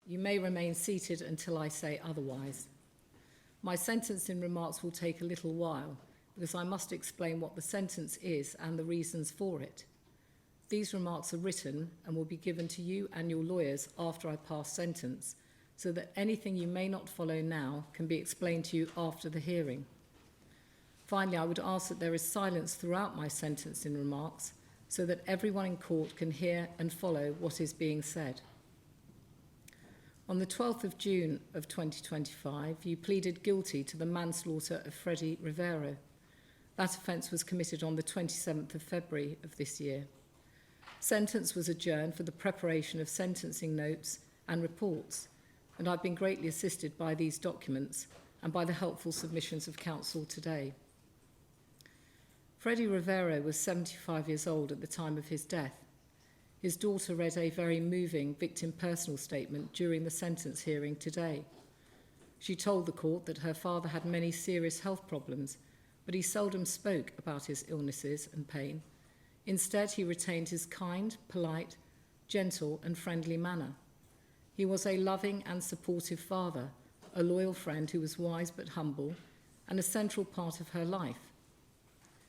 You may remain seated until I say otherwise. My sentencing remarks will take a little while because I must explain what the sentence is and the reasons for it. These remarks are written and will be given to you and your lawyers after I pass sentence, so that anything you may not follow now can be explained to you after the hearing. Finally, I would ask that there is silence throughout my sentencing remarks so that everyone in court can hear and follow what is being said. On the 12th of June of 2025, you pleaded guilty to the manslaughter of Fredi Rivero. That offence was committed on the 27th of February of this year. Sentence was adjourned for the preparation of sentencing notes and reports, and I've been greatly assisted by these documents and by the helpful submissions of counsel today. Fredi Rivero was 75 years old at the time of his death. His daughter read a very moving victim personal statement during the sentence hearing today. She told the court that her father had many serious health problems, but he seldom spoke about his illnesses and pain. Instead, he retained his kind, polite, gentle, and friendly manner. He was a loving and supportive father, a loyal friend who was wise but humble, and a central part of her life.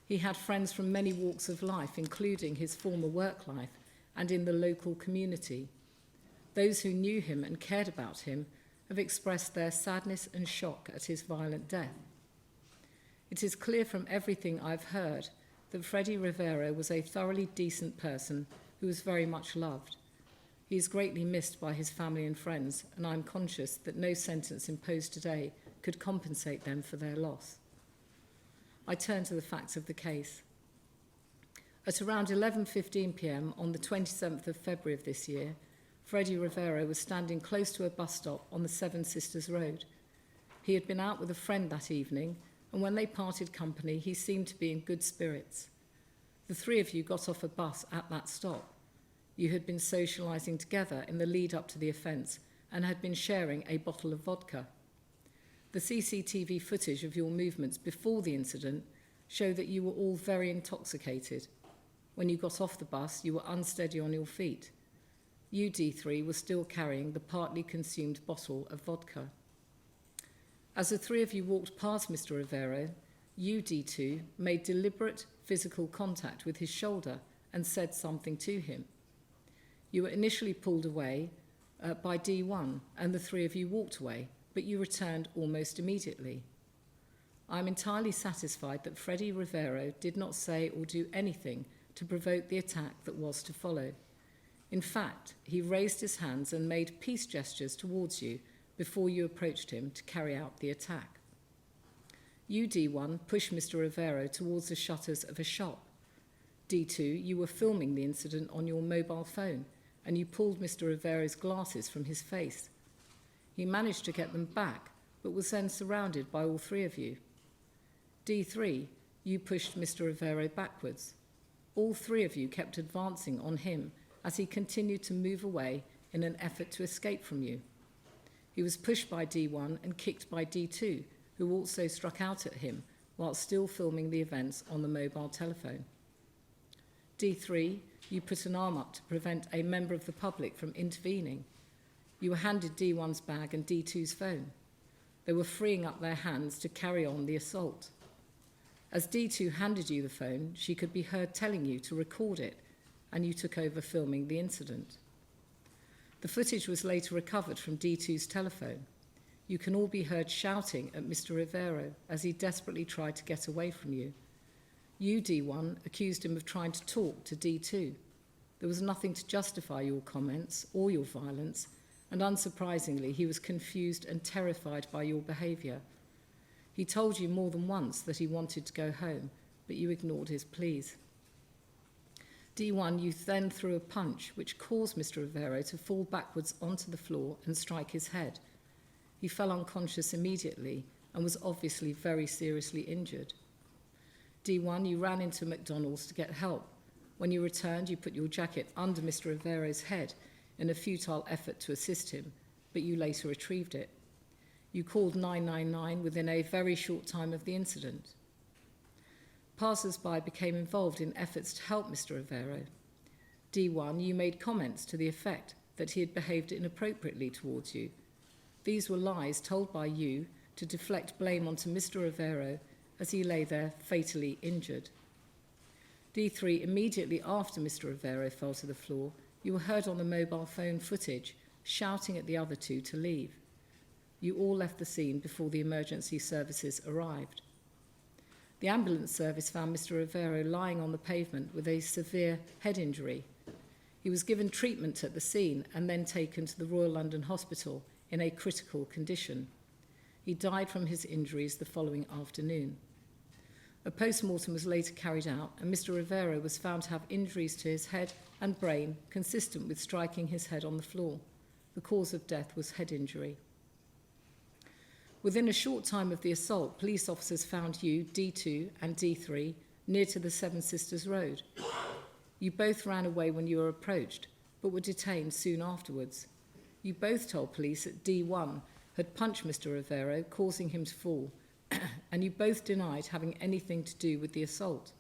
He had friends from many walks of life, including his former work life and in the local community. Those who knew him and cared about him have expressed their sadness and shock at his violent death. It is clear from everything I've heard that Fredi Rivero was a thoroughly decent person who was very much loved. He is greatly missed by his family and friends, and I'm conscious that no sentence imposed today could compensate them for their loss. I turn to the facts of the case. At around 11:15 p.m. on the 27th of February of this year, Fredi Rivero was standing close to a bus stop on the Seven Sisters Road. He had been out with a friend that evening, and when they parted company, he seemed to be in good spirits. The three of you got off a bus at that stop. You had been socialising together in the lead up to the offence and had been sharing a bottle of vodka. The CCTV footage of your movements before the incident show that you were all very intoxicated. When you got off the bus, you were unsteady on your feet. You, D3, were still carrying the partly consumed bottle of vodka. As the three of you walked past Mr. Rivero, you, D2, made deliberate physical contact with his shoulder and said something to him. You were initially pulled away by D1, and the three of you walked away, but you returned almost immediately. I am entirely satisfied that Fredi Rivero did not say or do anything to provoke the attack that was to follow. In fact, he raised his hands and made peace gestures towards you before you approached him to carry out the attack. You, D1, pushed Mr. Rivero towards the shutters of a shop. D2, you were filming the incident on your mobile phone, and you pulled Mr. Rivero's glasses from his face. He managed to get them back, but was then surrounded by all three of you. D3, you pushed Mr. Rivero backwards. All three of you kept advancing on him as he continued to move away in an effort to escape from you. He was pushed by D1 and kicked by D2, who also struck out at him while still filming the events on the mobile telephone. D3, you put an arm up to prevent a member of the public from intervening. You were handed D1's bag and D2's phone. They were freeing up their hands to carry on the assault. As D2 handed you the phone, she could be heard telling you to record it, and you took over filming the incident. The footage was later recovered from D2's telephone. You can all be heard shouting at Mr. Rivero as he desperately tried to get away from you. You, D1, accused him of trying to talk to D2. There was nothing to justify your comments or your violence, and unsurprisingly, he was confused and terrified by your behaviour. He told you more than once that he wanted to go home, but you ignored his pleas. D1, you then threw a punch, which caused Mr. Rivero to fall backwards onto the floor and strike his head. He fell unconscious immediately and was obviously very seriously injured. D1, you ran into McDonald's to get help. When you returned, you put your jacket under Mr. Rivero's head in a futile effort to assist him, but you later retrieved it. You called 999 within a very short time of the incident. Passers-by became involved in efforts to help Mr. Rivero. D1, you made comments to the effect that he had behaved inappropriately towards you. These were lies told by you to deflect blame onto Mr. Rivero as he lay there fatally injured. D3, immediately after Mr. Rivero fell to the floor, you were heard on the mobile phone footage shouting at the other two to leave. You all left the scene before the emergency services arrived. The ambulance service found Mr. Rivero lying on the pavement with a severe head injury. He was given treatment at the scene and then taken to the Royal London Hospital in a critical condition. He died from his injuries the following afternoon. A post-mortem was later carried out, and Mr. Rivero was found to have injuries to his head and brain consistent with striking his head on the floor. The cause of death was head injury. Within a short time of the assault, police officers found you, D2 and D3, near to the Seven Sisters Road. You both ran away when you were approached, but were detained soon afterwards. You both told police that D1 had punched Mr. Rivero, causing him to fall, and you both denied having anything to do with the assault.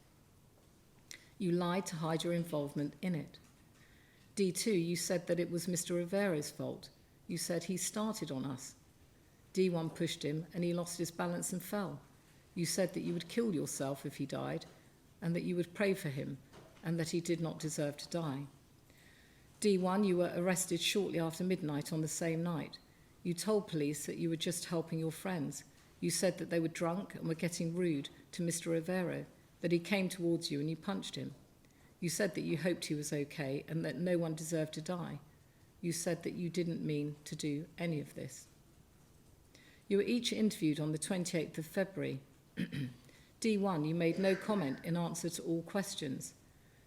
You lied to hide your involvement in it. D2, you said that it was Mr. Rivero's fault. You said he started on us. D1 pushed him and he lost his balance and fell. You said that you would kill yourself if he died and that you would pray for him and that he did not deserve to die. D1, you were arrested shortly after midnight on the same night. You told police that you were just helping your friends. You said that they were drunk and were getting rude to Mr. Rivero, that he came towards you and you punched him. You said that you hoped he was okay and that no one deserved to die. You said that you didn't mean to do any of this. You were each interviewed on the 28th of February. D1, you made no comment in answer to all questions.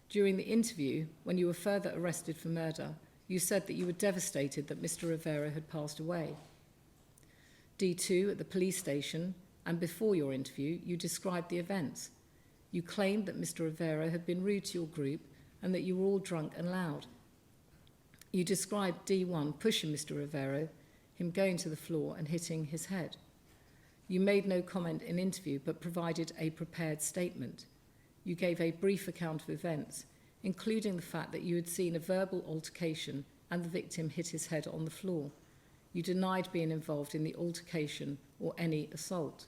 During the interview, when you were further arrested for murder, you said that you were devastated that Mr. Rivero had passed away. D2, at the police station, and before your interview, you described the events. You claimed that Mr. Rivero had been rude to your group and that you were all drunk and loud. You described D1 pushing Mr. Rivero, him going to the floor and hitting his head. You made no comment in interview but provided a prepared statement. You gave a brief account of events, including the fact that you had seen a verbal altercation and the victim hit his head on the floor. You denied being involved in the altercation or any assault.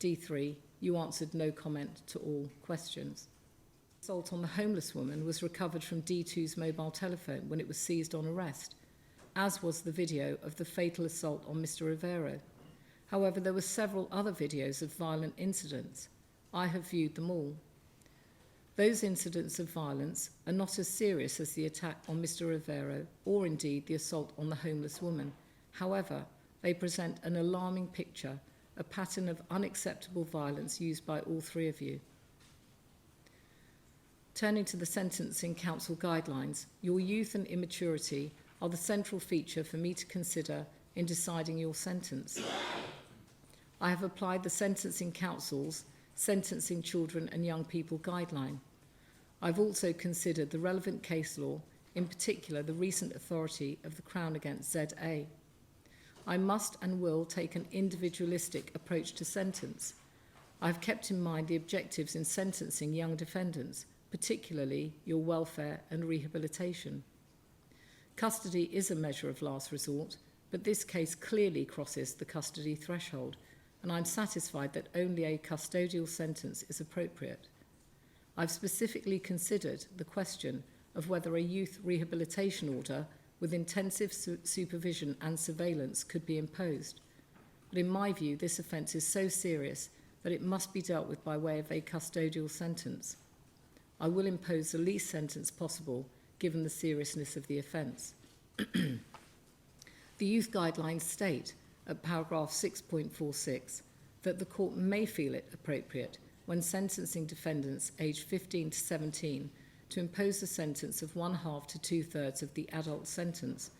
D3, you answered no comment to all questions. Assault on the homeless woman was recovered from D2's mobile telephone when it was seized on arrest, as was the video of the fatal assault on Mr. Rivero. However, there were several other videos of violent incidents. I have viewed them all. Those incidents of violence are not as serious as the attack on Mr. Rivero or indeed the assault on the homeless woman. However, they present an alarming picture, a pattern of unacceptable violence used by all three of you. Turning to the Sentencing Council guidelines, your youth and immaturity are the central feature for me to consider in deciding your sentence. I have applied the Sentencing Council's Sentencing Children and Young People guideline. I've also considered the relevant case law, in particular the recent authority of the Crown against ZA. I must and will take an individualistic approach to sentence. I've kept in mind the objectives in sentencing young defendants, particularly your welfare and rehabilitation. Custody is a measure of last resort, but this case clearly crosses the custody threshold, and I'm satisfied that only a custodial sentence is appropriate. I've specifically considered the question of whether a youth rehabilitation order with intensive supervision and surveillance could be imposed. But in my view, this offence is so serious that it must be dealt with by way of a custodial sentence. I will impose the least sentence possible given the seriousness of the offence. The youth guidelines state at paragraph 6.46 that the court may feel it appropriate when sentencing defendants aged 15 to 17 to impose a sentence of 1/2 to 2/3 of the adult sentence,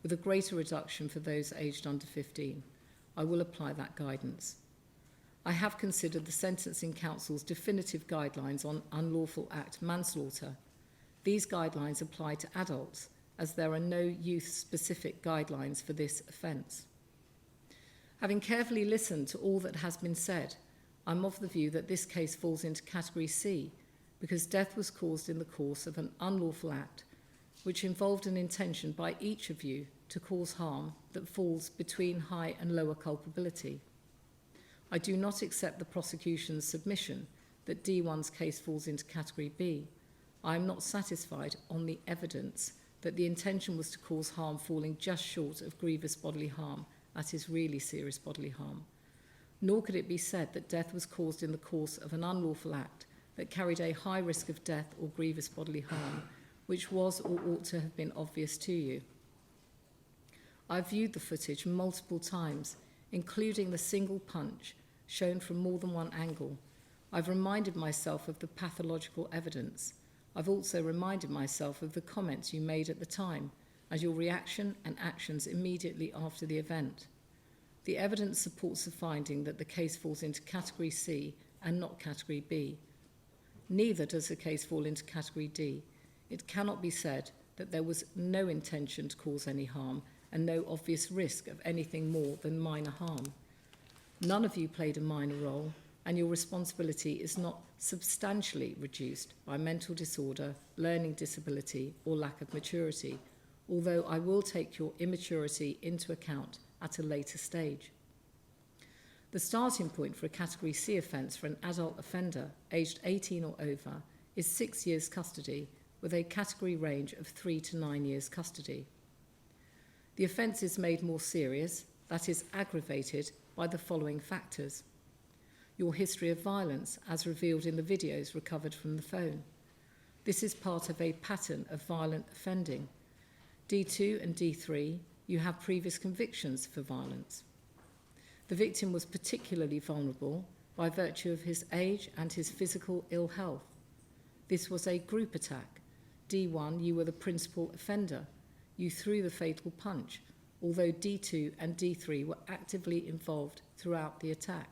with a greater reduction for those aged under 15. I will apply that guidance. I have considered the Sentencing Council's definitive guidelines on unlawful act manslaughter. These guidelines apply to adults, as there are no youth-specific guidelines for this offence. Having carefully listened to all that has been said, I'm of the view that this case falls into Category C, because death was caused in the course of an unlawful act which involved an intention by each of you to cause harm that falls between high and lower culpability. I do not accept the prosecution's submission that D1's case falls into Category B. I am not satisfied on the evidence that the intention was to cause harm falling just short of grievous bodily harm, that is really serious bodily harm. Nor could it be said that death was caused in the course of an unlawful act that carried a high risk of death or grievous bodily harm, which was or ought to have been obvious to you. I viewed the footage multiple times, including the single punch shown from more than one angle. I've reminded myself of the pathological evidence. I've also reminded myself of the comments you made at the time, as your reaction and actions immediately after the event. The evidence supports the finding that the case falls into Category C and not Category B. Neither does the case fall into Category D. It cannot be said that there was no intention to cause any harm and no obvious risk of anything more than minor harm. None of you played a minor role, and your responsibility is not substantially reduced by mental disorder, learning disability, or lack of maturity, although I will take your immaturity into account at a later stage. The starting point for a Category C offence for an adult offender aged 18 or over is 6 years custody, with a category range of 3 to 9 years custody. The offence is made more serious, that is aggravated, by the following factors. Your history of violence, as revealed in the videos recovered from the phone. This is part of a pattern of violent offending. D2 and D3, you have previous convictions for violence. The victim was particularly vulnerable by virtue of his age and his physical ill health. This was a group attack. D1, you were the principal offender. You threw the fatal punch, although D2 and D3 were actively involved throughout the attack.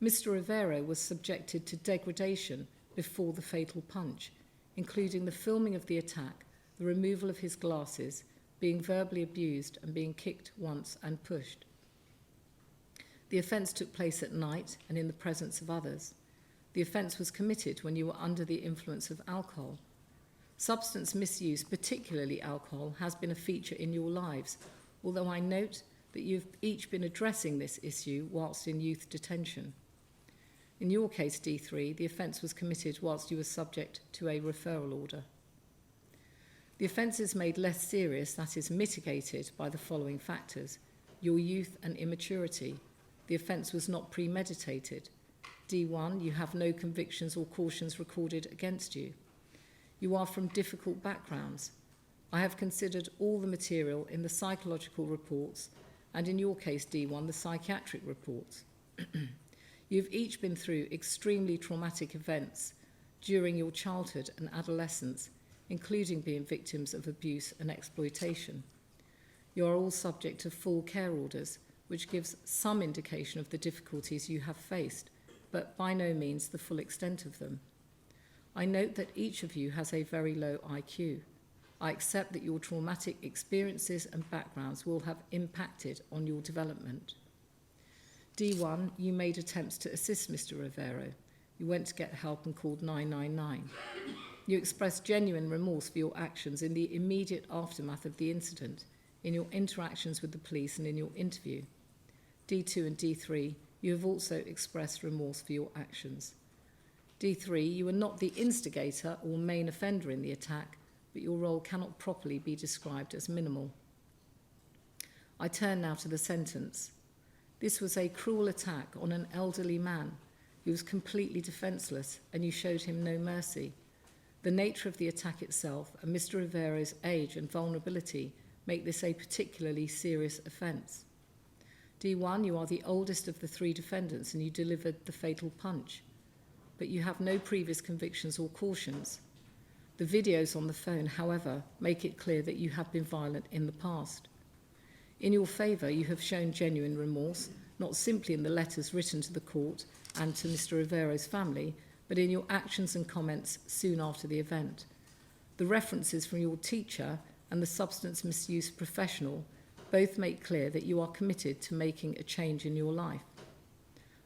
Mr. Rivero was subjected to degradation before the fatal punch, including the filming of the attack, the removal of his glasses, being verbally abused and being kicked once and pushed. The offence took place at night and in the presence of others. The offence was committed when you were under the influence of alcohol. Substance misuse, particularly alcohol, has been a feature in your lives, although I note that you've each been addressing this issue whilst in youth detention. In your case, D3, the offence was committed whilst you were subject to a referral order. The offence is made less serious, that is mitigated, by the following factors. Your youth and immaturity. The offence was not premeditated. D1, you have no convictions or cautions recorded against you. You are from difficult backgrounds. I have considered all the material in the psychological reports and in your case, D1, the psychiatric reports. You've each been through extremely traumatic events during your childhood and adolescence, including being victims of abuse and exploitation. You are all subject to full care orders, which gives some indication of the difficulties you have faced, but by no means the full extent of them. I note that each of you has a very low IQ. I accept that your traumatic experiences and backgrounds will have impacted on your development. D1, you made attempts to assist Mr. Rivero. You went to get help and called 999. You expressed genuine remorse for your actions in the immediate aftermath of the incident, in your interactions with the police and in your interview. D2 and D3, you have also expressed remorse for your actions. D3, you were not the instigator or main offender in the attack, but your role cannot properly be described as minimal. I turn now to the sentence. This was a cruel attack on an elderly man who was completely defenceless, and you showed him no mercy. The nature of the attack itself and Mr. Rivero's age and vulnerability make this a particularly serious offence. D1, you are the oldest of the three defendants and you delivered the fatal punch, but you have no previous convictions or cautions. The videos on the phone, however, make it clear that you have been violent in the past. In your favour, you have shown genuine remorse, not simply in the letters written to the court and to Mr. Rivero's family, but in your actions and comments soon after the event. The references from your teacher and the substance misuse professional both make clear that you are committed to making a change in your life.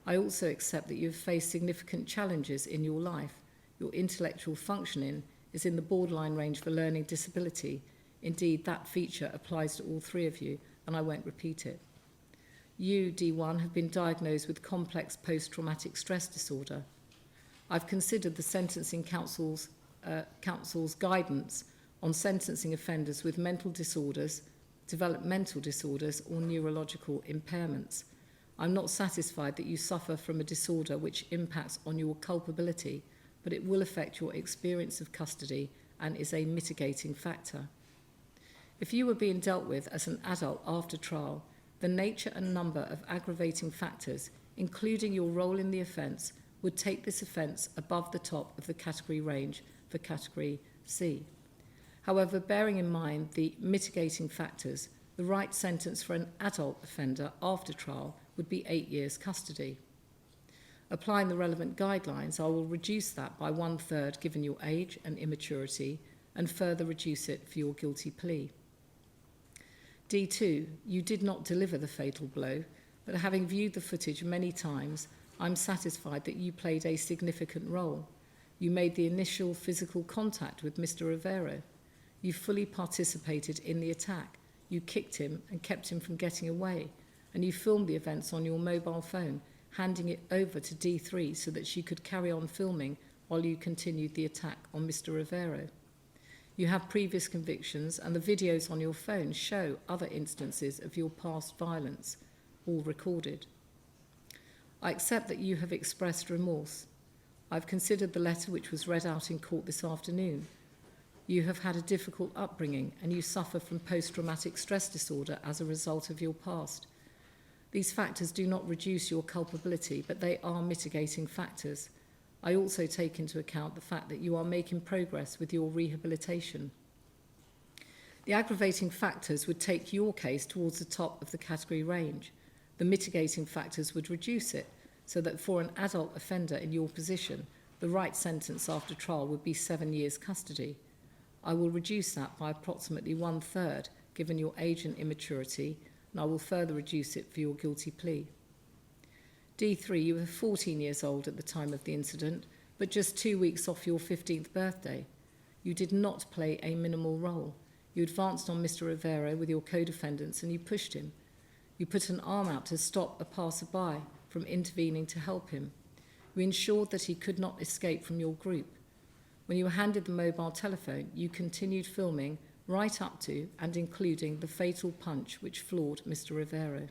I also accept that you have faced significant challenges in your life. Your intellectual functioning is in the borderline range for learning disability. Indeed, that feature applies to all three of you, and I won't repeat it. You, D1, have been diagnosed with complex post-traumatic stress disorder. I've considered the Sentencing Council's guidance on sentencing offenders with mental disorders, developmental disorders, or neurological impairments. I'm not satisfied that you suffer from a disorder which impacts on your culpability, but it will affect your experience of custody and is a mitigating factor. If you were being dealt with as an adult after trial, the nature and number of aggravating factors, including your role in the offence, would take this offence above the top of the category range for Category C. However, bearing in mind the mitigating factors, the right sentence for an adult offender after trial would be 8 years custody. Applying the relevant guidelines, I will reduce that by 1/3 given your age and immaturity, and further reduce it for your guilty plea. D2, you did not deliver the fatal blow, but having viewed the footage many times, I'm satisfied that you played a significant role. You made the initial physical contact with Mr. Rivero. You fully participated in the attack. You kicked him and kept him from getting away, and you filmed the events on your mobile phone, handing it over to D3 so that she could carry on filming while you continued the attack on Mr. Rivero. You have previous convictions, and the videos on your phone show other instances of your past violence, all recorded. I accept that you have expressed remorse. I've considered the letter which was read out in court this afternoon. You have had a difficult upbringing, and you suffer from post-traumatic stress disorder as a result of your past. These factors do not reduce your culpability, but they are mitigating factors. I also take into account the fact that you are making progress with your rehabilitation. The aggravating factors would take your case towards the top of the category range. The mitigating factors would reduce it, so that for an adult offender in your position, the right sentence after trial would be 7 years custody. I will reduce that by approximately 1/3, given your age and immaturity, and I will further reduce it for your guilty plea. D3, you were 14 years old at the time of the incident, but just 2 weeks off your 15th birthday. You did not play a minimal role. You advanced on Mr. Rivero with your co-defendants and you pushed him. You put an arm out to stop a passerby from intervening to help him. You ensured that he could not escape from your group. When you were handed the mobile telephone, you continued filming right up to and including the fatal punch which floored Mr. Rivero.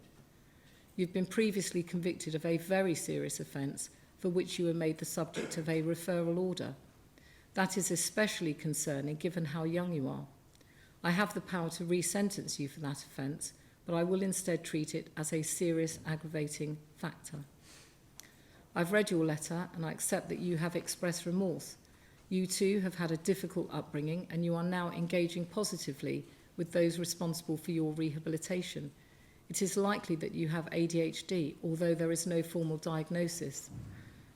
You've been previously convicted of a very serious offence for which you were made the subject of a referral order. That is especially concerning given how young you are. I have the power to re-sentence you for that offence, but I will instead treat it as a serious aggravating factor. I've read your letter and I accept that you have expressed remorse. You too have had a difficult upbringing and you are now engaging positively with those responsible for your rehabilitation. It is likely that you have ADHD, although there is no formal diagnosis.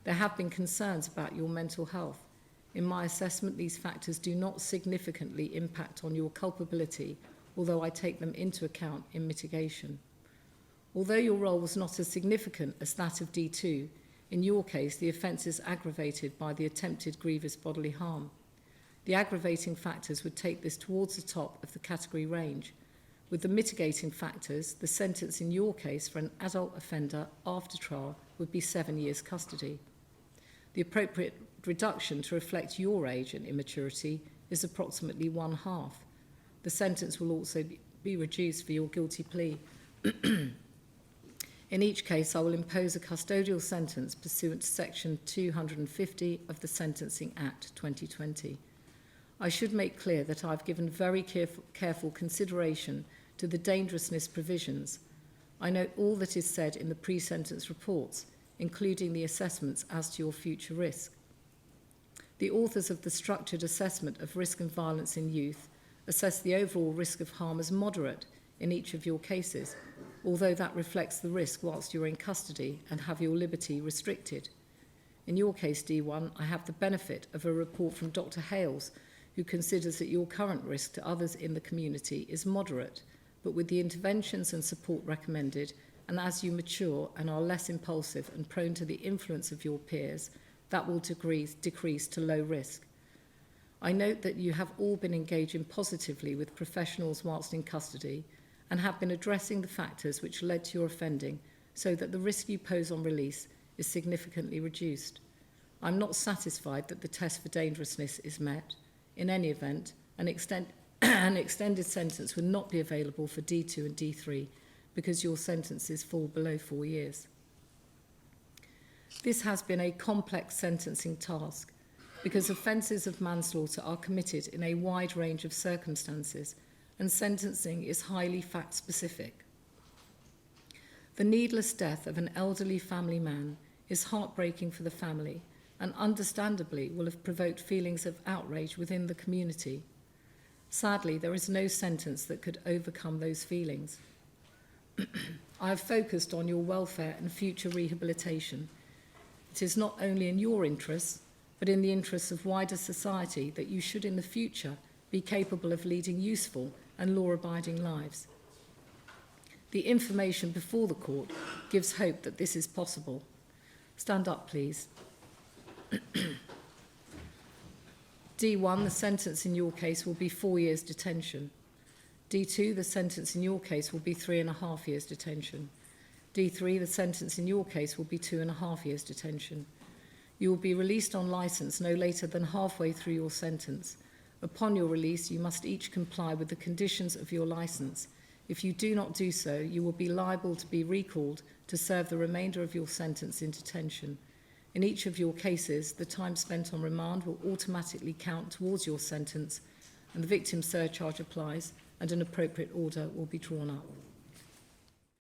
There have been concerns about your mental health. In my assessment, these factors do not significantly impact on your culpability, although I take them into account in mitigation. Although your role was not as significant as that of D2, in your case, the offence is aggravated by the attempted grievous bodily harm. The aggravating factors would take this towards the top of the category range. With the mitigating factors, the sentence in your case for an adult offender after trial would be 7 years custody. The appropriate reduction to reflect your age and immaturity is approximately 1/2. The sentence will also be reduced for your guilty plea. In each case, I will impose a custodial sentence pursuant to Section 250 of the Sentencing Act 2020. I should make clear that I have given very careful consideration to the dangerousness provisions. I note all that is said in the pre-sentence reports, including the assessments as to your future risk. The authors of the structured assessment of risk and violence in youth assess the overall risk of harm as moderate in each of your cases, although that reflects the risk whilst you're in custody and have your liberty restricted. In your case, D1, I have the benefit of a report from Dr. Hales, who considers that your current risk to others in the community is moderate, but with the interventions and support recommended, and as you mature and are less impulsive and prone to the influence of your peers, that will decrease to low risk. I note that you have all been engaging positively with professionals whilst in custody and have been addressing the factors which led to your offending so that the risk you pose on release is significantly reduced. I'm not satisfied that the test for dangerousness is met. In any event, an extended sentence would not be available for D2 and D3 because your sentences fall below 4 years. This has been a complex sentencing task because offences of manslaughter are committed in a wide range of circumstances and sentencing is highly fact-specific. The needless death of an elderly family man is heartbreaking for the family and understandably will have provoked feelings of outrage within the community. Sadly, there is no sentence that could overcome those feelings. I have focused on your welfare and future rehabilitation. It is not only in your interests, but in the interests of wider society that you should in the future be capable of leading useful and law-abiding lives. The information before the court gives hope that this is possible. Stand up, please. D1, the sentence in your case will be 4 years detention. D2, the sentence in your case will be 3.5 years detention. D3, the sentence in your case will be 2.5 years detention. You will be released on licence no later than halfway through your sentence. Upon your release, you must each comply with the conditions of your licence. If you do not do so, you will be liable to be recalled to serve the remainder of your sentence in detention. In each of your cases, the time spent on remand will automatically count towards your sentence, and the victim surcharge applies, and an appropriate order will be drawn up.